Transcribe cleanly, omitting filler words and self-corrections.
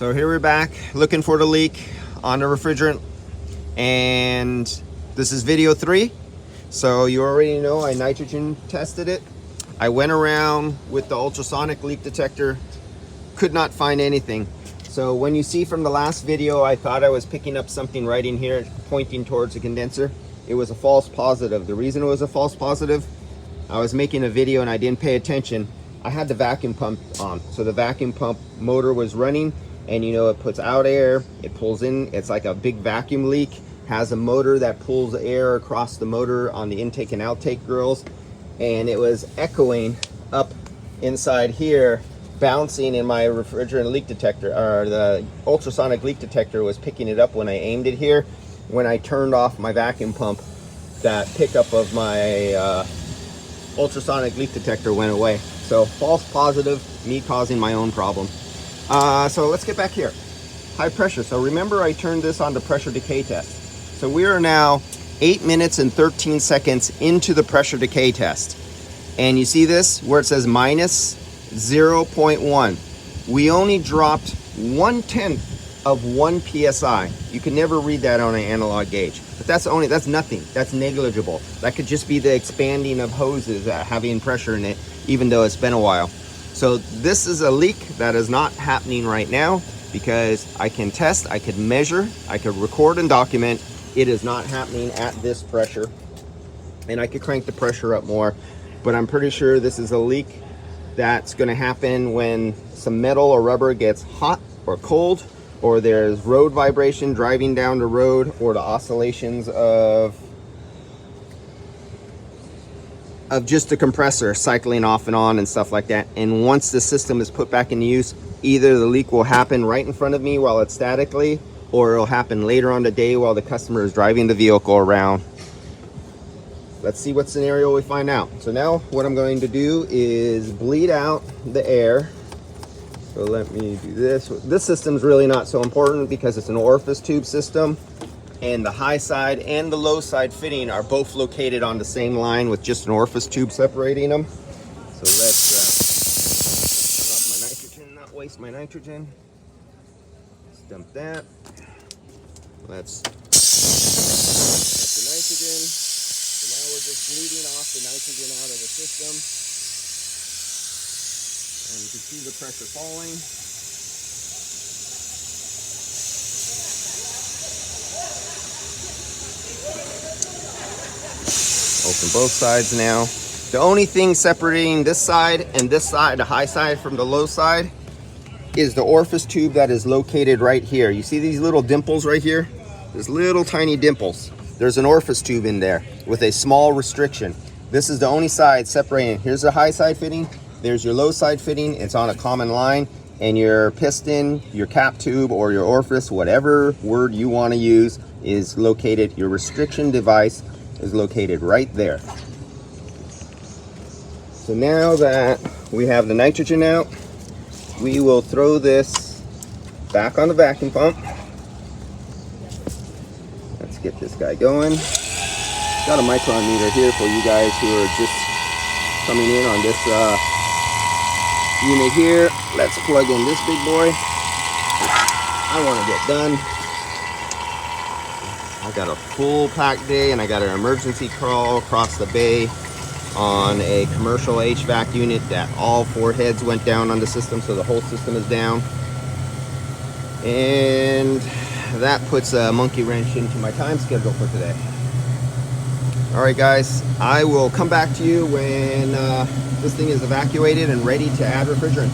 So here we're back looking for the leak on the refrigerant, and this is video 3. So you already know I nitrogen tested it. I went around with the ultrasonic leak detector, could not find anything. So when you see from the last video, I thought I was picking up something right in here pointing towards the condenser. It was a false positive. The reason it was a false positive, I was making a video and I didn't pay attention. I had the vacuum pump on, so the vacuum pump motor was running, and you know, it puts out air, it pulls in, it's like a big vacuum leak, has a motor that pulls air across the motor on the intake and outtake grills, and it was echoing up inside here, bouncing in my refrigerant leak detector, or the ultrasonic leak detector was picking it up when I aimed it here. When I turned off my vacuum pump, that pickup of my ultrasonic leak detector went away. So false positive, me causing my own problem. So let's get back here. High pressure. So remember, I turned this on the pressure decay test. So we are now 8 minutes and 13 seconds into the pressure decay test. And you see this where it says minus 0.1. We only dropped 1/10 of 1 psi. You can never read that on an analog gauge, but that's nothing. That's negligible. That could just be the expanding of hoses having pressure in it, even though it's been a while. So this is a leak that is not happening right now, because I can test, I could measure, I could record and document. It is not happening at this pressure, and I could crank the pressure up more, but I'm pretty sure this is a leak that's going to happen when some metal or rubber gets hot or cold, or there's road vibration driving down the road, or the oscillations of just the compressor cycling off and on and stuff like that. And once the system is put back into use, either the leak will happen right in front of me while it's statically, or it'll happen later on the day while the customer is driving the vehicle around. Let's see what scenario we find out. So now what I'm going to do is bleed out the air. So let me do this. This system's really not so important because it's an orifice tube system, and the high side and the low side fitting are both located on the same line with just an orifice tube separating them. So let's turn off my nitrogen, not waste my nitrogen. Let's dump that. Let's dump the nitrogen. So now we're just bleeding off the nitrogen out of the system. And you can see the pressure falling. Open both sides now. The only thing separating this side and this side, the high side from the low side, is the orifice tube that is located right here. You see these little dimples right here? There's little tiny dimples. There's an orifice tube in there with a small restriction. This is the only side separating. Here's the high side fitting. There's your low side fitting. It's on a common line, and your piston, your cap tube, or your orifice, whatever word you want to use, is located. Your restriction device is located right there. So now that we have the nitrogen out, we will throw this back on the vacuum pump. Let's get this guy going. Got a micrometer here for you guys who are just coming in on this unit here. Let's plug in this big boy. I want to get done. I got a full pack day, and I got an emergency crawl across the bay on a commercial HVAC unit that all 4 heads went down on the system, so the whole system is down. And that puts a monkey wrench into my time schedule for today. All right, guys, I will come back to you when this thing is evacuated and ready to add refrigerant.